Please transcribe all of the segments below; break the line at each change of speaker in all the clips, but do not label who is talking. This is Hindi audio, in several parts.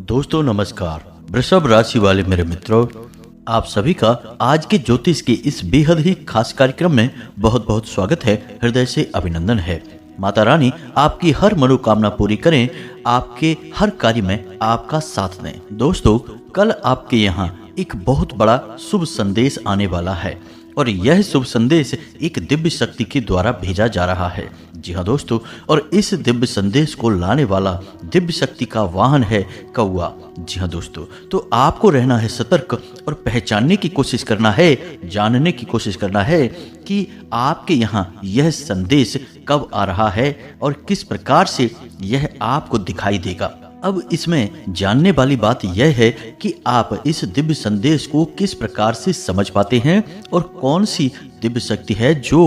दोस्तों नमस्कार। वृषभ राशि वाले मेरे मित्रों, आप सभी का आज के ज्योतिष के इस बेहद ही खास कार्यक्रम में बहुत बहुत स्वागत है। हृदय से अभिनंदन है। माता रानी आपकी हर मनोकामना पूरी करें, आपके हर कार्य में आपका साथ दें। दोस्तों, कल आपके यहाँ एक बहुत बड़ा शुभ संदेश आने वाला है और यह शुभ संदेश एक दिव्य शक्ति के द्वारा भेजा जा रहा है। जी हाँ दोस्तों, और इस दिव्य संदेश को लाने वाला दिव्य शक्ति का वाहन है कौआ। जी हाँ दोस्तों, तो आपको रहना है सतर्क और पहचानने की कोशिश करना है, जानने की कोशिश करना है कि आपके यहाँ यह संदेश कब आ रहा है और किस प्रकार से यह आपको दिखाई देगा। अब इसमें जानने वाली बात यह है कि आप इस दिव्य संदेश को किस प्रकार से समझ पाते हैं और कौन सी दिव्य शक्ति है जो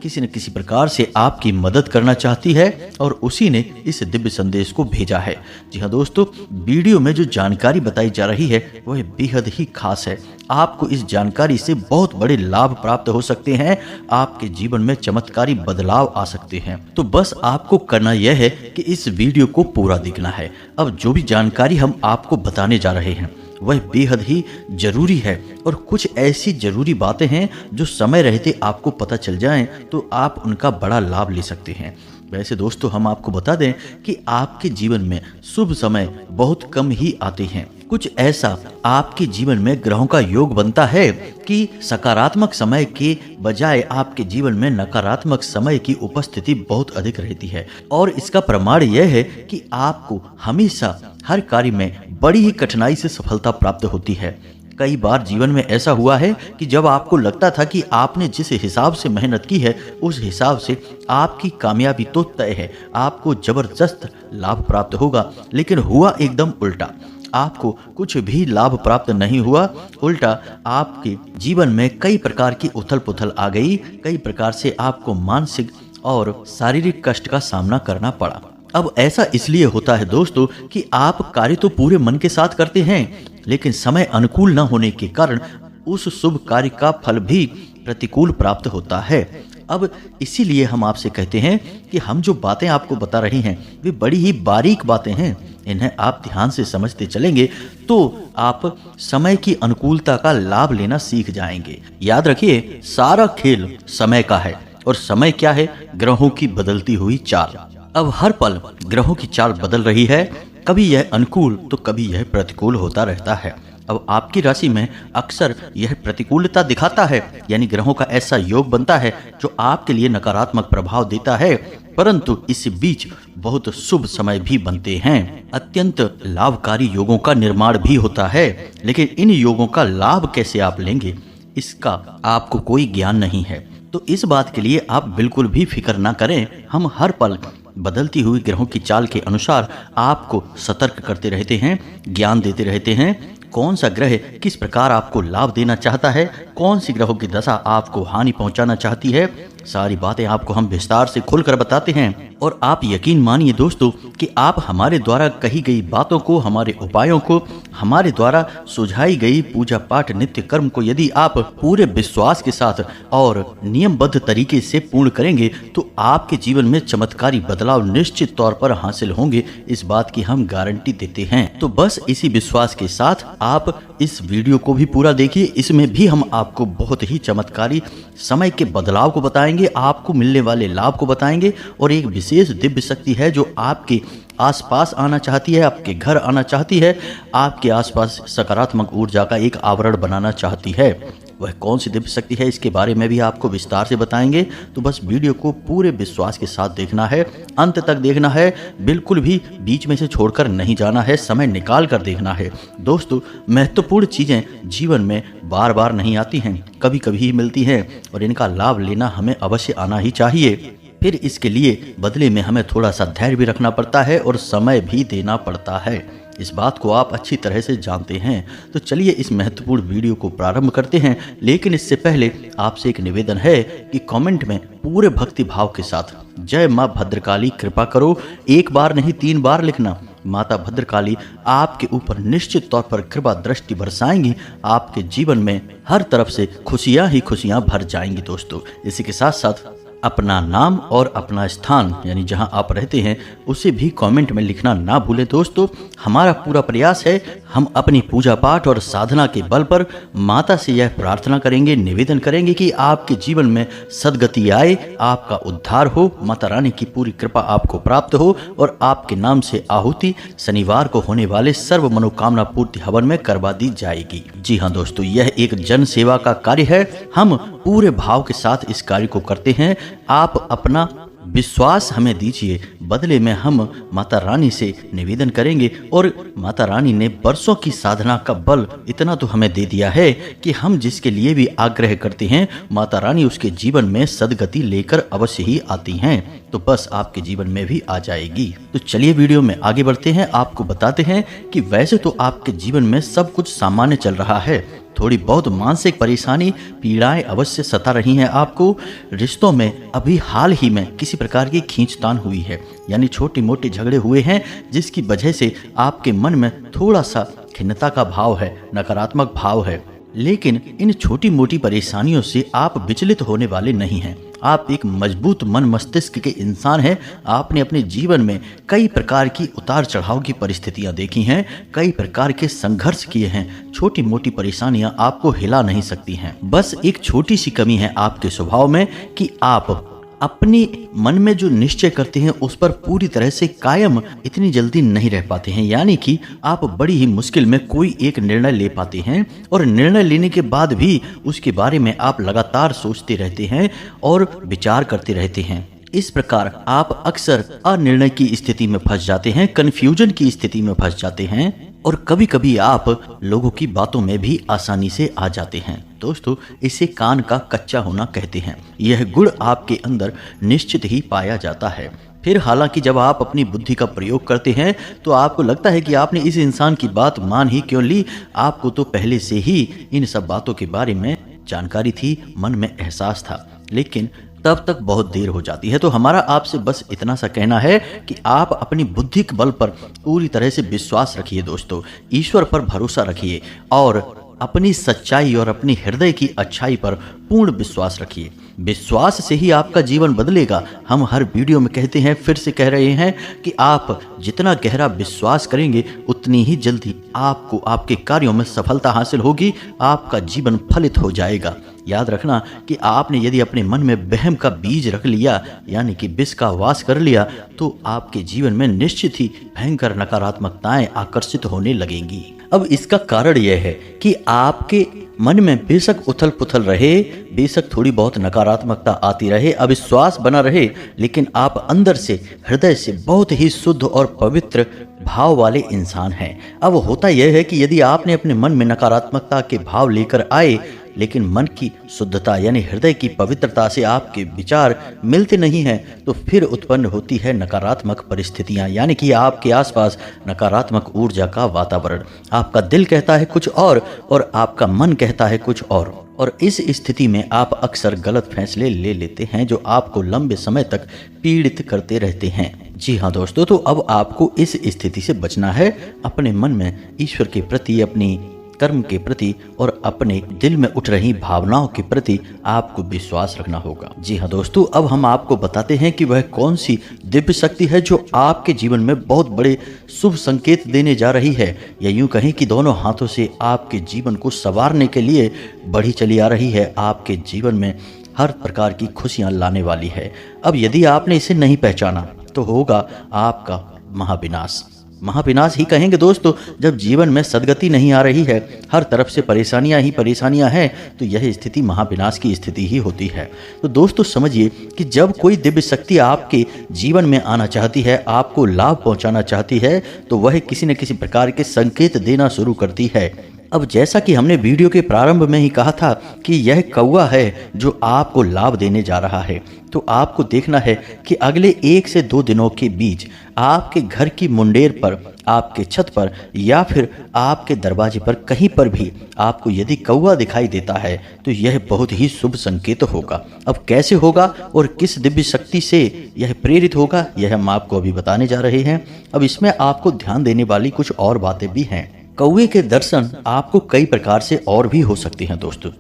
किसी न किसी प्रकार से आपकी मदद करना चाहती है और उसी ने इस दिव्य संदेश को भेजा है। जी हाँ दोस्तों, वीडियो में जो जानकारी बताई जा रही है वह बेहद ही खास है। आपको इस जानकारी से बहुत बड़े लाभ प्राप्त हो सकते हैं, आपके जीवन में चमत्कारी बदलाव आ सकते हैं। तो बस आपको करना यह है कि इस वीडियो को पूरा देखना है। अब जो भी जानकारी हम आपको बताने जा रहे हैं वह बेहद ही जरूरी है और कुछ ऐसी जरूरी बातें हैं जो समय रहते आपको पता चल जाएं तो आप उनका बड़ा लाभ ले सकते हैं। वैसे दोस्तों, हम आपको बता दें कि आपके जीवन में शुभ समय बहुत कम ही आते हैं। कुछ ऐसा आपके जीवन में ग्रहों का योग बनता है कि सकारात्मक समय के बजाय आपके जीवन में नकारात्मक समय की उपस्थिति बहुत अधिक रहती है और इसका प्रमाण यह है कि आपको हमेशा हर कार्य में बड़ी ही कठिनाई से सफलता प्राप्त होती है। कई बार जीवन में ऐसा हुआ है कि जब आपको लगता था कि आपने जिस हिसाब से मेहनत की है उस हिसाब से आपकी कामयाबी तो तय है, आपको जबरदस्त लाभ प्राप्त होगा, लेकिन हुआ एकदम उल्टा। आपको कुछ भी लाभ प्राप्त नहीं हुआ, उल्टा आपके जीवन में कई प्रकार की उथल पुथल आ गई, कई प्रकार से आपको मानसिक और शारीरिक कष्ट का सामना करना पड़ा। अब ऐसा इसलिए होता है दोस्तों कि आप कार्य तो पूरे मन के साथ करते हैं, लेकिन समय अनुकूल न होने के कारण उस शुभ कार्य का फल भी प्रतिकूल प्राप्त होता है। अब इसीलिए हम आपसे कहते हैं कि हम जो बातें आपको बता रहे हैं वे बड़ी ही बारीक बातें हैं। इन्हें आप ध्यान से समझते चलेंगे तो आप समय की अनुकूलता का लाभ लेना सीख जाएंगे। याद रखिए, सारा खेल समय का है और समय क्या है? ग्रहों की बदलती हुई चाल। अब हर पल ग्रहों की चाल बदल रही है, कभी यह अनुकूल तो कभी यह प्रतिकूल होता रहता है। अब आपकी राशि में अक्सर यह प्रतिकूलता दिखाता है, यानी ग्रहों का ऐसा योग बनता है जो आपके लिए नकारात्मक प्रभाव देता है, परंतु इस बीच बहुत शुभ समय भी बनते हैं। अत्यंत लाभकारी योगों का निर्माण भी होता है, लेकिन इन योगों का लाभ कैसे आप लेंगे इसका आपको कोई ज्ञान नहीं है। तो इस बात के लिए आप बिल्कुल भी फिक्र ना करें। हम हर पल बदलती हुई ग्रहों की चाल के अनुसार आपको सतर्क करते रहते हैं, ज्ञान देते रहते हैं। कौन सा ग्रह किस प्रकार आपको लाभ देना चाहता है, कौन सी ग्रहों की दशा आपको हानि पहुंचाना चाहती है, सारी बातें आपको हम विस्तार से खुलकर बताते हैं। और आप यकीन मानिए दोस्तों कि आप हमारे द्वारा कही गई बातों को, हमारे उपायों को, हमारे द्वारा सुझाई गई पूजा पाठ नित्य कर्म को यदि आप पूरे विश्वास के साथ और नियमबद्ध तरीके से पूर्ण करेंगे तो आपके जीवन में चमत्कारी बदलाव निश्चित तौर पर हासिल होंगे। इस बात की हम गारंटी देते हैं। तो बस इसी विश्वास के साथ आप इस वीडियो को भी पूरा देखिए। इसमें भी हम आपको बहुत ही चमत्कारी समय के बदलाव को बताएंगे, आपको मिलने वाले लाभ को बताएंगे और एक विशेष दिव्य शक्ति है जो आपके आसपास आना चाहती है, आपके घर आना चाहती है, आपके आसपास सकारात्मक ऊर्जा का एक आवरण बनाना चाहती है। वह कौन सी दिव्य शक्ति है इसके बारे में भी आपको विस्तार से बताएंगे। तो बस वीडियो को पूरे विश्वास के साथ देखना है, अंत तक देखना है, बिल्कुल भी बीच में से छोड़कर नहीं जाना है, समय निकाल कर देखना है। दोस्तों, महत्वपूर्ण चीज़ें जीवन में बार बार नहीं आती हैं, कभी कभी ही मिलती हैं और इनका लाभ लेना हमें अवश्य आना ही चाहिए। फिर इसके लिए बदले में हमें थोड़ा सा धैर्य भी रखना पड़ता है और समय भी देना पड़ता है। इस बात को आप अच्छी तरह से जानते हैं। तो चलिए इस महत्वपूर्ण वीडियो को प्रारंभ करते हैं, लेकिन इससे पहले आपसे एक निवेदन है कि कमेंट में पूरे भक्ति भाव के साथ जय माँ भद्रकाली कृपा करो एक बार नहीं 3 बार लिखना। माता भद्रकाली आपके ऊपर निश्चित तौर पर कृपा दृष्टि बरसाएंगी, आपके जीवन में हर तरफ से खुशियां ही खुशियां भर जाएंगी। दोस्तों, इसी के साथ साथ अपना नाम और अपना स्थान यानी जहां आप रहते हैं उसे भी कमेंट में लिखना ना भूलें दोस्तों। हमारा पूरा प्रयास है, हम अपनी पूजा पाठ और साधना के बल पर माता से यह प्रार्थना करेंगे, निवेदन करेंगे कि आपके जीवन में सद्गति आए, आपका उद्धार हो, माता रानी की पूरी कृपा आपको प्राप्त हो और आपके नाम से आहुति शनिवार को होने वाले सर्व मनोकामना पूर्ति हवन में करवा दी जाएगी। जी हाँ दोस्तों, यह एक जन सेवा का कार्य है। हम पूरे भाव के साथ इस कार्य को करते हैं। आप अपना विश्वास हमें दीजिए, बदले में हम माता रानी से निवेदन करेंगे। और माता रानी ने बरसों की साधना का बल इतना तो हमें दे दिया है कि हम जिसके लिए भी आग्रह करते हैं माता रानी उसके जीवन में सद्गति लेकर अवश्य ही आती हैं। तो बस आपके जीवन में भी आ जाएगी। तो चलिए वीडियो में आगे बढ़ते हैं। आपको बताते हैं कि वैसे तो आपके जीवन में सब कुछ सामान्य चल रहा है, थोड़ी बहुत मानसिक परेशानी पीड़ाएं अवश्य सता रही हैं आपको। रिश्तों में अभी हाल ही में किसी प्रकार की खींचतान हुई है, यानी छोटे मोटे झगड़े हुए हैं जिसकी वजह से आपके मन में थोड़ा सा खिन्नता का भाव है, नकारात्मक भाव है। लेकिन इन छोटी मोटी परेशानियों से आप विचलित होने वाले नहीं हैं। आप एक मजबूत मन मस्तिष्क के इंसान हैं। आपने अपने जीवन में कई प्रकार की उतार चढ़ाव की परिस्थितियां देखी हैं, कई प्रकार के संघर्ष किए हैं। छोटी मोटी परेशानियां आपको हिला नहीं सकती हैं। बस एक छोटी सी कमी है आपके स्वभाव में कि आप अपनी मन में जो निश्चय करते हैं उस पर पूरी तरह से कायम इतनी जल्दी नहीं रह पाते हैं। यानी कि आप बड़ी ही मुश्किल में कोई एक निर्णय ले पाते हैं और निर्णय लेने के बाद भी उसके बारे में आप लगातार सोचते रहते हैं और विचार करते रहते हैं। इस प्रकार आप अक्सर अनिर्णय की स्थिति में फंस जाते हैं, कन्फ्यूजन की स्थिति में फंस जाते हैं और कभी कभी आप लोगों की बातों में भी आसानी से आ जाते हैं। दोस्तों, इसे कान का कच्चा होना कहते हैं। यह गुण आपके अंदर निश्चित ही पाया जाता है। फिर हालांकि जब आप अपनी बुद्धि का प्रयोग करते हैं तो आपको लगता है कि आपने इस इंसान की बात मान ही क्यों ली। आपको तो पहले से ही इन सब बातों के बारे में जानकारी थी, मन में एहसास था, लेकिन तब तक बहुत देर हो जाती है। तो हमारा आपसे बस इतना सा कहना है कि आप अपनी बुद्धि के बल पर पूरी तरह से विश्वास रखिए दोस्तों, ईश्वर पर भरोसा रखिए और अपनी सच्चाई और अपनी हृदय की अच्छाई पर पूर्ण विश्वास रखिए। विश्वास से ही आपका जीवन बदलेगा। हम हर वीडियो में कहते हैं, फिर से कह रहे हैं कि आप जितना गहरा विश्वास करेंगे उतनी ही जल्दी आपको आपके कार्यों में सफलता हासिल होगी, आपका जीवन फलित हो जाएगा। याद रखना कि आपने यदि अपने मन में वहम का बीज रख लिया, यानी कि विष का वास कर लिया, तो आपके जीवन में निश्चित ही भयंकर नकारात्मकताएं आकर्षित होने लगेंगी। अब इसका कारण यह है कि आपके मन में बेशक उथल पुथल रहे, बेशक थोड़ी बहुत नकारात्मकता आती रहे, अविश्वास बना रहे, लेकिन आप अंदर से हृदय से बहुत ही शुद्ध और पवित्र भाव वाले इंसान हैं। अब होता यह है कि यदि आपने अपने मन में नकारात्मकता के भाव लेकर आए, लेकिन मन की शुद्धता यानी हृदय की पवित्रता से आपके विचार मिलते नहीं हैं, तो फिर उत्पन्न होती है नकारात्मक परिस्थितियां, यानी कि आपके आसपास नकारात्मक ऊर्जा का वातावरण। आपका दिल कहता है कुछ और आपका मन कहता है कुछ और इस स्थिति में आप अक्सर गलत फैसले ले लेते हैं जो आपको लंबे समय तक पीड़ित करते रहते हैं। जी हाँ दोस्तों, तो अब आपको इस स्थिति से बचना है। अपने मन में ईश्वर के प्रति, अपनी कर्म के प्रति और अपने दिल में उठ रही भावनाओं के प्रति आपको विश्वास रखना होगा। जी हाँ दोस्तों, अब हम आपको बताते हैं कि वह कौन सी दिव्य शक्ति है जो आपके जीवन में बहुत बड़े शुभ संकेत देने जा रही है, या यूं कहें कि दोनों हाथों से आपके जीवन को संवारने के लिए बढ़ी चली आ रही है, आपके जीवन में हर प्रकार की खुशियां लाने वाली है। अब यदि आपने इसे नहीं पहचाना तो होगा आपका महाविनाश। महाविनाश ही कहेंगे दोस्तों। जब जीवन में सद्गति नहीं आ रही है, हर तरफ से परेशानियां ही परेशानियां हैं, तो यह स्थिति महाविनाश की स्थिति ही होती है। तो दोस्तों समझिए कि जब कोई दिव्य शक्ति आपके जीवन में आना चाहती है, आपको लाभ पहुंचाना चाहती है, तो वह किसी न किसी प्रकार के संकेत देना शुरू करती है। अब जैसा कि हमने वीडियो के प्रारंभ में ही कहा था कि यह कौवा है जो आपको लाभ देने जा रहा है, तो आपको देखना है कि अगले 1 से 2 दिनों के बीच आपके घर की मुंडेर पर, आपके छत पर या फिर आपके दरवाजे पर कहीं पर भी आपको यदि कौवा दिखाई देता है तो यह बहुत ही शुभ संकेत होगा। अब कैसे होगा और किस दिव्य शक्ति से यह प्रेरित होगा, यह हम आपको अभी बताने जा रहे हैं। अब इसमें आपको ध्यान देने वाली कुछ और बातें भी हैं। कौवे के दर्शन आपको कई प्रकार से और भी हो सकते हैं दोस्तों।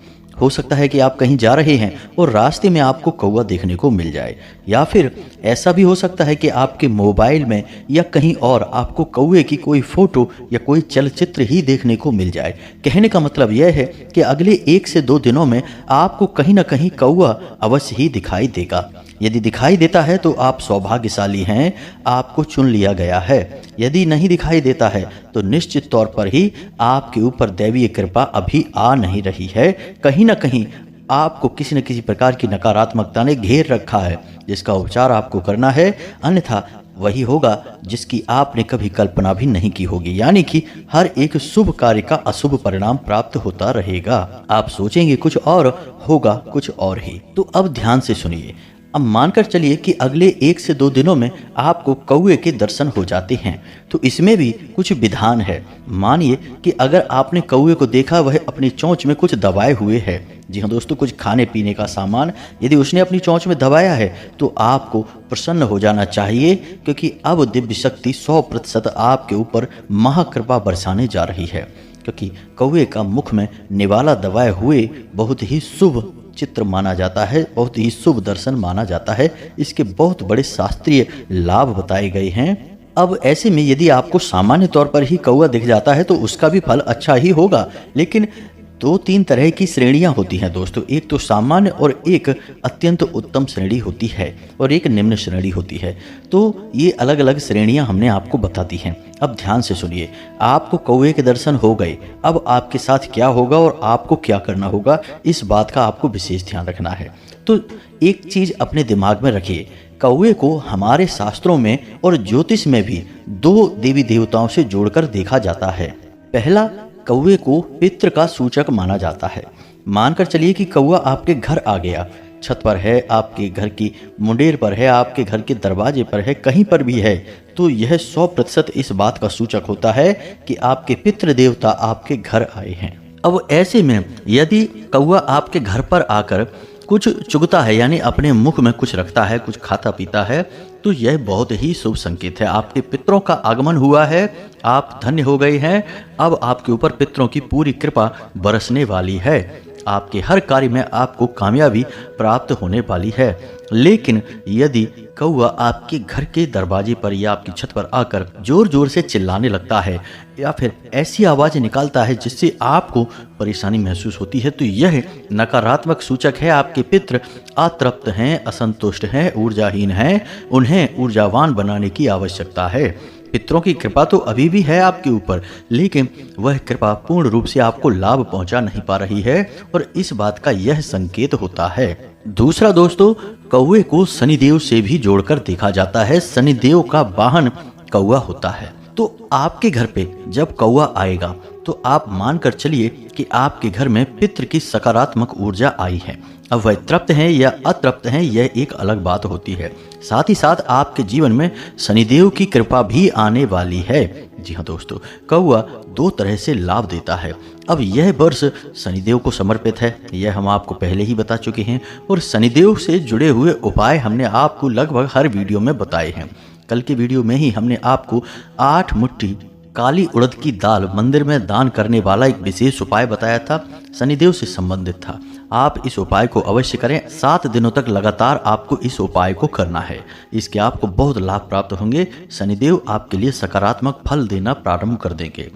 हो सकता है कि आप कहीं जा रहे हैं और रास्ते में आपको कौवा देखने को मिल जाए, या फिर ऐसा भी हो सकता है कि आपके मोबाइल में या कहीं और आपको कौवे की कोई फोटो या कोई चलचित्र ही देखने को मिल जाए। कहने का मतलब यह है कि अगले 1 से 2 दिनों में आपको कहीं ना कहीं कौवा अवश्य ही दिखाई देगा। यदि दिखाई देता है तो आप सौभाग्यशाली हैं, आपको चुन लिया गया है। यदि नहीं दिखाई देता है तो निश्चित तौर पर ही आपके ऊपर दैवीय कृपा अभी आ नहीं रही है। कहीं ना कहीं आपको किसी न किसी प्रकार की नकारात्मकता ने घेर रखा है, जिसका उपचार आपको करना है, अन्यथा वही होगा जिसकी आपने कभी कल्पना भी नहीं की होगी। यानी कि हर एक शुभ कार्य का अशुभ परिणाम प्राप्त होता रहेगा। आप सोचेंगे कुछ और, होगा कुछ और ही। तो अब ध्यान से सुनिए। अब मानकर चलिए कि अगले 1 से 2 दिनों में आपको कौवे के दर्शन हो जाते हैं, तो इसमें भी कुछ विधान है। मानिए कि अगर आपने कौवे को देखा वह अपनी चोंच में कुछ दबाए हुए है, जी हाँ दोस्तों, कुछ खाने पीने का सामान यदि उसने अपनी चोंच में दबाया है तो आपको प्रसन्न हो जाना चाहिए, क्योंकि अब दिव्य शक्ति 100% आपके ऊपर महाकृपा बरसाने जा रही है। क्योंकि कौवे का मुख में निवाला दबाए हुए बहुत ही शुभ चित्र माना जाता है, बहुत ही शुभ दर्शन माना जाता है। इसके बहुत बड़े शास्त्रीय लाभ बताए गए हैं। अब ऐसे में यदि आपको सामान्य तौर पर ही कौवा दिख जाता है तो उसका भी फल अच्छा ही होगा, लेकिन 2-3 तरह की श्रेणियां होती हैं दोस्तों। एक तो सामान्य और एक अत्यंत उत्तम श्रेणी होती है और एक निम्न श्रेणी होती है। तो ये अलग अलग श्रेणियां हमने आपको बता दी हैं। अब ध्यान से सुनिए। आपको कौवे के दर्शन हो गए, अब आपके साथ क्या होगा और आपको क्या करना होगा, इस बात का आपको विशेष ध्यान रखना है। तो एक चीज अपने दिमाग में रखिए, कौवे को हमारे शास्त्रों में और ज्योतिष में भी 2 देवी देवताओं से जोड़कर देखा जाता है। पहला, कौवे को पितृ का सूचक माना जाता है। मानकर चलिए कि कौवा आपके घर आ गया, छत पर है, आपके घर की मुंडेर पर है, आपके घर के दरवाजे पर है, कहीं पर भी है, तो यह 100% इस बात का सूचक होता है कि आपके पितृ देवता आपके घर आए हैं। अब ऐसे में यदि कौवा आपके घर पर आकर कुछ चुगता है, यानी अपने मुख में कुछ रखता है, कुछ खाता पीता है, तो यह बहुत ही शुभ संकेत है। आपके पितरों का आगमन हुआ है, आप धन्य हो गए हैं। अब आपके ऊपर पितरों की पूरी कृपा बरसने वाली है, आपके हर कार्य में आपको कामयाबी प्राप्त होने वाली है। लेकिन यदि कौवा आपके घर के दरवाजे पर या आपकी छत पर आकर जोर जोर से चिल्लाने लगता है या फिर ऐसी आवाज़ें निकालता है जिससे आपको परेशानी महसूस होती है, तो यह नकारात्मक सूचक है। आपके पितृ अतृप्त हैं, असंतुष्ट हैं, ऊर्जाहीन हैं, उन्हें ऊर्जावान बनाने की आवश्यकता है। पितरों की कृपा तो अभी भी है आपके ऊपर, लेकिन वह कृपा पूर्ण रूप से आपको लाभ पहुंचा नहीं पा रही है, और इस बात का यह संकेत होता है। दूसरा दोस्तों, कौवे को शनिदेव से भी जोड़कर देखा जाता है। शनिदेव का वाहन कौवा होता है। तो आपके घर पे जब कौवा आएगा तो आप मानकर चलिए कि आपके घर में पितृ की सकारात्मक ऊर्जा आई है। अब वह तृप्त हैं या अतृप्त हैं, यह एक अलग बात होती है। साथ ही साथ आपके जीवन में शनिदेव की कृपा भी आने वाली है। जी हाँ दोस्तों, कौवा 2 तरह से लाभ देता है। अब यह वर्ष शनिदेव को समर्पित है, यह हम आपको पहले ही बता चुके हैं, और शनिदेव से जुड़े हुए उपाय हमने आपको लगभग हर वीडियो में बताए हैं। कल के वीडियो में ही हमने आपको 8 मुट्ठी काली उड़द की दाल मंदिर में दान करने वाला एक विशेष उपाय बताया था, शनिदेव से संबंधित था। आप इस उपाय को अवश्य करें। 7 दिनों तक लगातार आपको इस उपाय को करना है। इसके आपको बहुत लाभ प्राप्त होंगे। शनिदेव आपके लिए सकारात्मक फल देना प्रारंभ कर देंगे।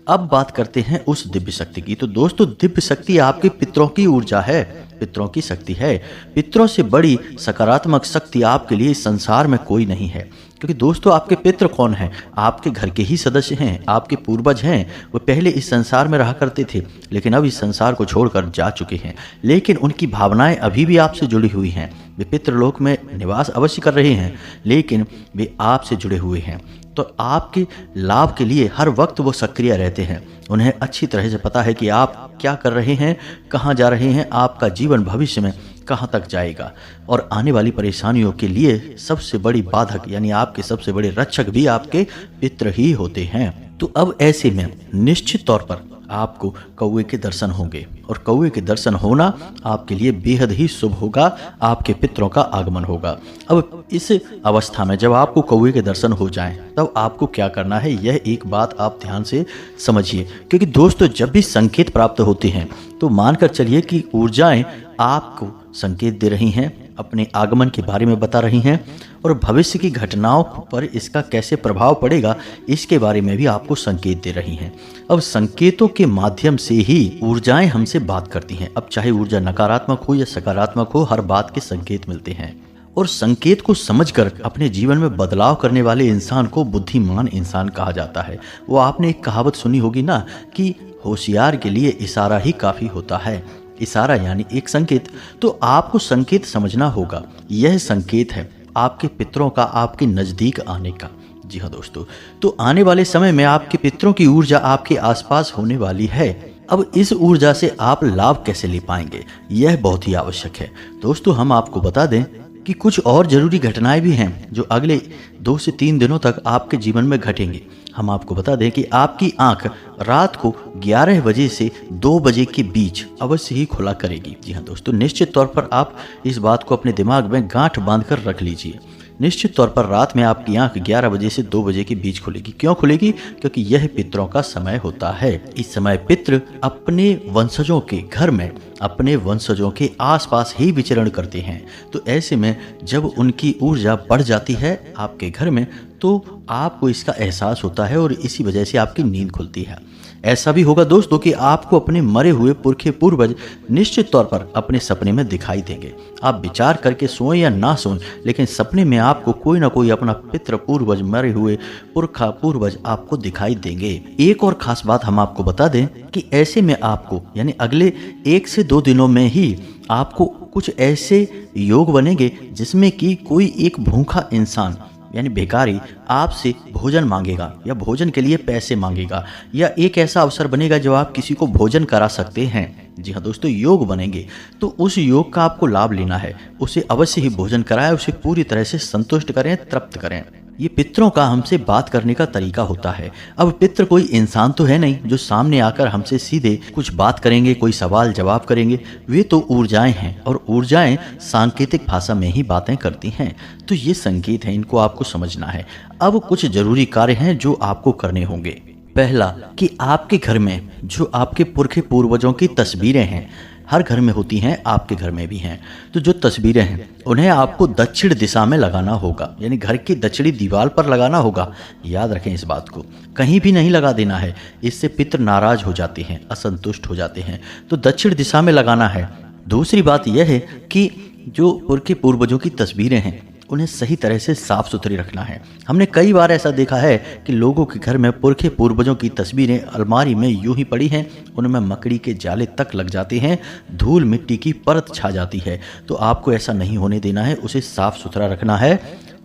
अब बात करते हैं उस दिव्य शक्ति की। तो दोस्तों, दिव्य शक्ति आपके पितरों की ऊर्जा है, पितरों की शक्ति है। पितरों से बड़ी सकारात्मक शक्ति आपके लिए इस संसार में कोई नहीं है। क्योंकि दोस्तों, आपके पितृ कौन हैं? आपके घर के ही सदस्य हैं, आपके पूर्वज हैं। वो पहले इस संसार में रहा करते थे, लेकिन अब इस संसार को छोड़कर जा चुके हैं, लेकिन उनकी भावनाएं अभी भी आपसे जुड़ी हुई हैं। वे पितृलोक में निवास अवश्य कर रहे हैं, लेकिन वे आपसे जुड़े हुए हैं। तो आपके लाभ के लिए हर वक्त वो सक्रिय रहते हैं। उन्हें अच्छी तरह से पता है कि आप क्या कर रहे हैं, कहाँ जा रहे हैं, आपका जीवन भविष्य में कहाँ तक जाएगा, और आने वाली परेशानियों के लिए सबसे बड़ी बाधक यानी आपके सबसे बड़े रक्षक भी आपके पितृ ही होते हैं। तो अब ऐसे में निश्चित तौर पर आपको कौवे के दर्शन होंगे और कौवे के दर्शन होना आपके लिए बेहद ही शुभ होगा, आपके पितरों का आगमन होगा। अब इस अवस्था में जब आपको कौवे के दर्शन हो जाएं, तब आपको क्या करना है, यह एक बात आप ध्यान से समझिए। क्योंकि दोस्तों, जब भी संकेत प्राप्त होते हैं तो मानकर चलिए कि ऊर्जाएं आपको संकेत दे रही हैं, अपने आगमन के बारे में बता रही हैं और भविष्य की घटनाओं पर इसका कैसे प्रभाव पड़ेगा इसके बारे में भी आपको संकेत दे रही हैं। अब संकेतों के माध्यम से ही ऊर्जाएं हमसे बात करती हैं। अब चाहे ऊर्जा नकारात्मक हो या सकारात्मक हो, हर बात के संकेत मिलते हैं और संकेत को समझकर अपने जीवन में बदलाव करने वाले इंसान को बुद्धिमान इंसान कहा जाता है। वो आपने एक कहावत सुनी होगी ना कि होशियार के लिए इशारा ही काफ़ी होता है। इशारा यानी एक संकेत। तो आपको संकेत समझना होगा। यह संकेत है आपके पितरों का आपके नज़दीक आने का। जी हाँ दोस्तों, तो आने वाले समय में आपके पितरों की ऊर्जा आपके आसपास होने वाली है। अब इस ऊर्जा से आप लाभ कैसे ले पाएंगे, यह बहुत ही आवश्यक है। दोस्तों, हम आपको बता दें कि कुछ और ज़रूरी घटनाएं भी हैं जो अगले 2 से 3 दिनों तक आपके जीवन में घटेंगी। हम आपको बता दें कि आपकी आंख रात को 11 बजे से 2 बजे के बीच अवश्य ही खुला करेगी। जी हाँ दोस्तों, निश्चित तौर पर आप इस बात को अपने दिमाग में गांठ बांधकर रख लीजिए। निश्चित तौर पर रात में आपकी आंख 11 बजे से 2 बजे के बीच खुलेगी। क्यों खुलेगी? क्योंकि यह पितरों का समय होता है। इस समय पितृ अपने वंशजों के घर में, अपने वंशजों के आसपास ही विचरण करते हैं। तो ऐसे में जब उनकी ऊर्जा बढ़ जाती है आपके घर में, तो आपको इसका एहसास होता है और इसी वजह से आपकी नींद खुलती है। ऐसा भी होगा दोस्तों कि आपको अपने मरे हुए पुरखे पूर्वज निश्चित तौर पर अपने सपने में दिखाई देंगे। आप विचार करके सोएं या ना सोएं, लेकिन सपने में आपको कोई ना कोई अपना पितृ पूर्वज, मरे हुए पुरखा पूर्वज आपको दिखाई देंगे। एक और खास बात हम आपको बता दें कि ऐसे में आपको यानी अगले 1 से 2 दिनों में ही आपको कुछ ऐसे योग बनेंगे जिसमें कि कोई एक भूखा इंसान यानी भिखारी आपसे भोजन मांगेगा या भोजन के लिए पैसे मांगेगा, या एक ऐसा अवसर बनेगा जब आप किसी को भोजन करा सकते हैं। जी हाँ दोस्तों, योग बनेंगे। तो उस योग का आपको लाभ लेना है। उसे अवश्य ही भोजन कराएं, उसे पूरी तरह से संतुष्ट करें, तृप्त करें। ये पितरों का हमसे बात करने का तरीका होता है। अब पितृ कोई इंसान तो है नहीं जो सामने आकर हमसे सीधे कुछ बात करेंगे, कोई सवाल जवाब करेंगे। वे तो ऊर्जाएं हैं और ऊर्जाएं सांकेतिक भाषा में ही बातें करती हैं। तो ये संकेत है, इनको आपको समझना है। अब कुछ जरूरी कार्य हैं जो आपको करने होंगे। पहला कि आपके घर में जो आपके पुरखे पूर्वजों की तस्वीरें हैं, हर घर में होती हैं, आपके घर में भी हैं। तो जो तस्वीरें हैं उन्हें आपको दक्षिण दिशा में लगाना होगा, यानी घर की दक्षिणी दीवार पर लगाना होगा। याद रखें इस बात को, कहीं भी नहीं लगा देना है। इससे पितृ नाराज हो जाते हैं, असंतुष्ट हो जाते हैं। तो दक्षिण दिशा में लगाना है। दूसरी बात यह है कि जो पुरखे पूर्वजों की तस्वीरें हैं उन्हें सही तरह से साफ सुथरी रखना है। हमने कई बार ऐसा देखा है कि लोगों के घर में पुरखे पूर्वजों की तस्वीरें अलमारी में यूं ही पड़ी हैं, उनमें मकड़ी के जाले तक लग जाते हैं, धूल मिट्टी की परत छा जाती है। तो आपको ऐसा नहीं होने देना है, उसे साफ सुथरा रखना है।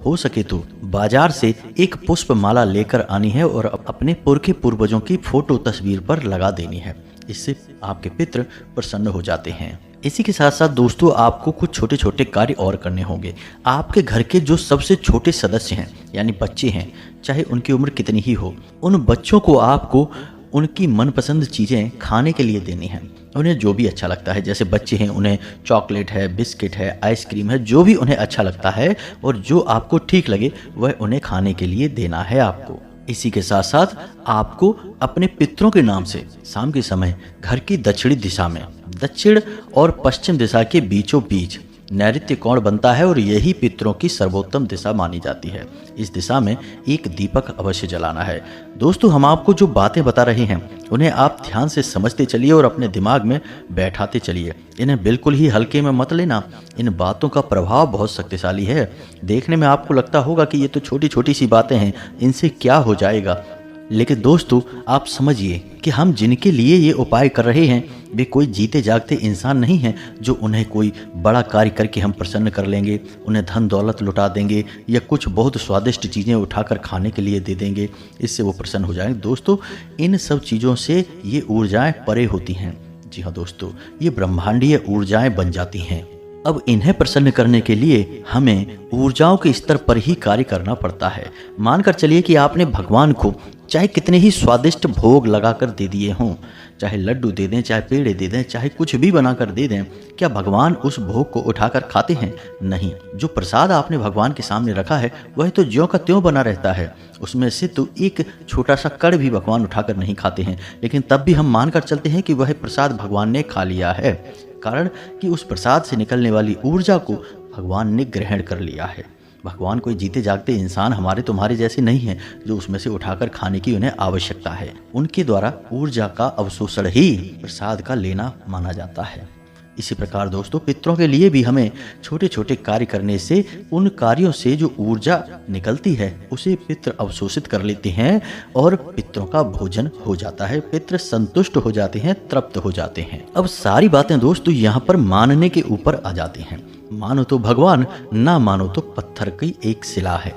हो सके तो बाजार से एक पुष्प माला लेकर आनी है और अपने पुरखे पूर्वजों की फोटो तस्वीर पर लगा देनी है। इससे आपके पितृ प्रसन्न हो जाते हैं। इसी के साथ साथ दोस्तों, आपको कुछ छोटे छोटे कार्य और करने होंगे। आपके घर के जो सबसे छोटे सदस्य हैं यानी बच्चे हैं, चाहे उनकी उम्र कितनी ही हो, उन बच्चों को आपको उनकी मनपसंद चीज़ें खाने के लिए देनी है। उन्हें जो भी अच्छा लगता है, जैसे बच्चे हैं उन्हें चॉकलेट है, बिस्किट है, आइसक्रीम है, जो भी उन्हें अच्छा लगता है और जो आपको ठीक लगे वह उन्हें खाने के लिए देना है आपको। इसी के साथ साथ आपको अपने पितरों के नाम से शाम के समय घर की दक्षिणी दिशा में, दक्षिण और पश्चिम दिशा के बीचों बीच नैऋत्य कोण बनता है और यही पितरों की सर्वोत्तम दिशा मानी जाती है। इस दिशा में एक दीपक अवश्य जलाना है। दोस्तों, हम आपको जो बातें बता रहे हैं उन्हें आप ध्यान से समझते चलिए और अपने दिमाग में बैठाते चलिए। इन्हें बिल्कुल ही हल्के में मत लेना। इन बातों का प्रभाव बहुत शक्तिशाली है। देखने में आपको लगता होगा कि ये तो छोटी छोटी सी बातें हैं, इनसे क्या हो जाएगा, लेकिन दोस्तों आप समझिए कि हम जिनके लिए ये उपाय कर रहे हैं वे कोई जीते जागते इंसान नहीं हैं जो उन्हें कोई बड़ा कार्य करके हम प्रसन्न कर लेंगे, उन्हें धन दौलत लुटा देंगे या कुछ बहुत स्वादिष्ट चीज़ें उठाकर खाने के लिए दे देंगे, इससे वो प्रसन्न हो जाएंगे। दोस्तों, इन सब चीज़ों से ये ऊर्जाएं परे होती हैं। जी हाँ दोस्तों, ये ब्रह्मांडीय ऊर्जाएं बन जाती हैं। अब इन्हें प्रसन्न करने के लिए हमें ऊर्जाओं के स्तर पर ही कार्य करना पड़ता है। मानकर चलिए कि आपने भगवान को चाहे कितने ही स्वादिष्ट भोग लगाकर दे दिए हों, चाहे लड्डू दे दें, चाहे पेड़े दे दें, चाहे कुछ भी बनाकर दे दें, क्या भगवान उस भोग को उठाकर खाते हैं? नहीं। जो प्रसाद आपने भगवान के सामने रखा है वह तो ज्यों का त्यों बना रहता है, उसमें से तो एक छोटा सा कण भी भगवान उठाकर नहीं खाते हैं, लेकिन तब भी हम मानकर चलते हैं कि वह प्रसाद भगवान ने खा लिया है, कारण कि उस प्रसाद से निकलने वाली ऊर्जा को भगवान ने ग्रहण कर लिया है। भगवान कोई जीते जागते इंसान हमारे तुम्हारे जैसे नहीं है जो उसमें से उठाकर खाने की उन्हें आवश्यकता है। उनके द्वारा ऊर्जा का अवशोषण ही प्रसाद का लेना माना जाता है। इसी प्रकार दोस्तों, पितरों के लिए भी हमें छोटे छोटे कार्य करने से उन कार्यों से जो ऊर्जा निकलती है उसे पितृ अवशोषित कर लेते हैं और पितरों का भोजन हो जाता है। पितृ संतुष्ट हो जाते हैं, तृप्त हो जाते हैं। अब सारी बातें दोस्तों यहाँ पर मानने के ऊपर आ जाती हैं। मानो तो भगवान, ना मानो तो पत्थर की एक शिला है।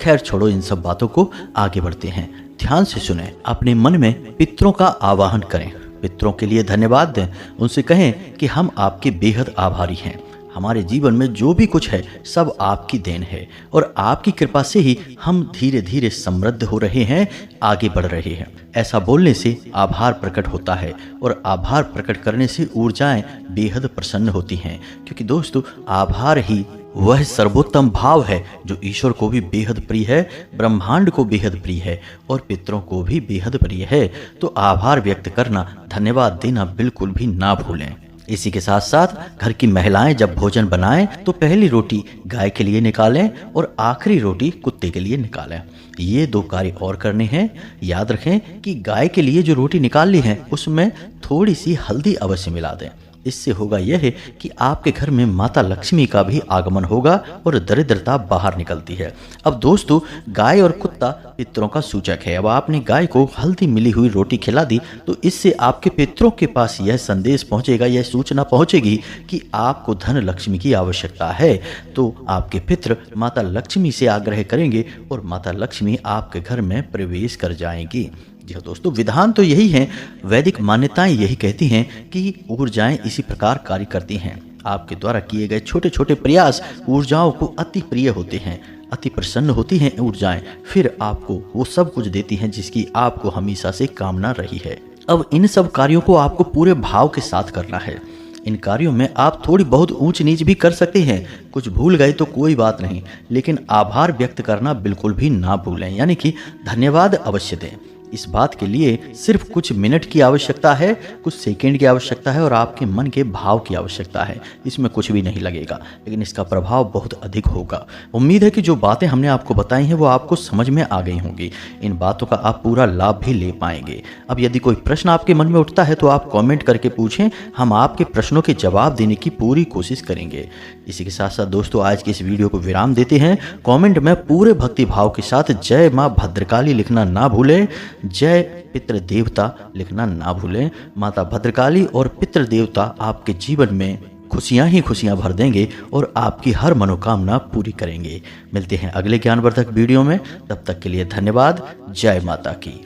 खैर छोड़ो इन सब बातों को, आगे बढ़ते हैं। ध्यान से सुने, अपने मन में पितरों का आवाहन करें, पितरों के लिए धन्यवाद दें, उनसे कहें कि हम आपके बेहद आभारी हैं। हमारे जीवन में जो भी कुछ है सब आपकी देन है और आपकी कृपा से ही हम धीरे धीरे समृद्ध हो रहे हैं, आगे बढ़ रहे हैं। ऐसा बोलने से आभार प्रकट होता है और आभार प्रकट करने से ऊर्जाएं बेहद प्रसन्न होती हैं, क्योंकि दोस्तों आभार ही वह सर्वोत्तम भाव है जो ईश्वर को भी बेहद प्रिय है, ब्रह्मांड को बेहद प्रिय है और पितरों को भी बेहद प्रिय है। तो आभार व्यक्त करना, धन्यवाद देना बिल्कुल भी ना भूलें। इसी के साथ साथ घर की महिलाएं जब भोजन बनाएं तो पहली रोटी गाय के लिए निकालें और आखिरी रोटी कुत्ते के लिए निकालें। ये 2 कार्य और करने हैं। याद रखें कि गाय के लिए जो रोटी निकाल ली है उसमें थोड़ी सी हल्दी अवश्य मिला दें। इससे होगा यह है कि आपके घर में माता लक्ष्मी का भी आगमन होगा और दरिद्रता बाहर निकलती है। अब दोस्तों, गाय और कुत्ता पितरों का सूचक है। अब आपने गाय को हल्दी मिली हुई रोटी खिला दी तो इससे आपके पितरों के पास यह संदेश पहुंचेगा, यह सूचना पहुंचेगी कि आपको धन लक्ष्मी की आवश्यकता है। तो आपके पितर माता लक्ष्मी से आग्रह करेंगे और माता लक्ष्मी आपके घर में प्रवेश कर जाएंगी। जी हाँ दोस्तों, विधान तो यही है, वैदिक मान्यताएं यही कहती हैं कि ऊर्जाएं इसी प्रकार कार्य करती हैं। आपके द्वारा किए गए छोटे छोटे प्रयास ऊर्जाओं को अति प्रिय होते हैं, अति प्रसन्न होती हैं ऊर्जाएं, फिर आपको वो सब कुछ देती हैं जिसकी आपको हमेशा से कामना रही है। अब इन सब कार्यों को आपको पूरे भाव के साथ करना है। इन कार्यों में आप थोड़ी बहुत ऊंच नीच भी कर सकते हैं, कुछ भूल गए तो कोई बात नहीं, लेकिन आभार व्यक्त करना बिल्कुल भी ना भूलें, यानी कि धन्यवाद अवश्य दें। इस बात के लिए सिर्फ कुछ मिनट की आवश्यकता है, कुछ सेकंड की आवश्यकता है और आपके मन के भाव की आवश्यकता है। इसमें कुछ भी नहीं लगेगा, लेकिन इसका प्रभाव बहुत अधिक होगा। उम्मीद है कि जो बातें हमने आपको बताई हैं वो आपको समझ में आ गई होंगी। इन बातों का आप पूरा लाभ भी ले पाएंगे। अब यदि कोई प्रश्न आपके मन में उठता है तो आप कमेंट करके पूछें, हम आपके प्रश्नों के जवाब देने की पूरी कोशिश करेंगे। इसी के साथ साथ दोस्तों, आज की इस वीडियो को विराम देते हैं। कमेंट में पूरे भक्ति भाव के साथ जय माँ भद्रकाली लिखना ना भूलें, जय पितृ देवता लिखना ना भूलें। माता भद्रकाली और पितृ देवता आपके जीवन में खुशियां ही खुशियां भर देंगे और आपकी हर मनोकामना पूरी करेंगे। मिलते हैं अगले ज्ञानवर्धक वीडियो में, तब तक के लिए धन्यवाद। जय माता की।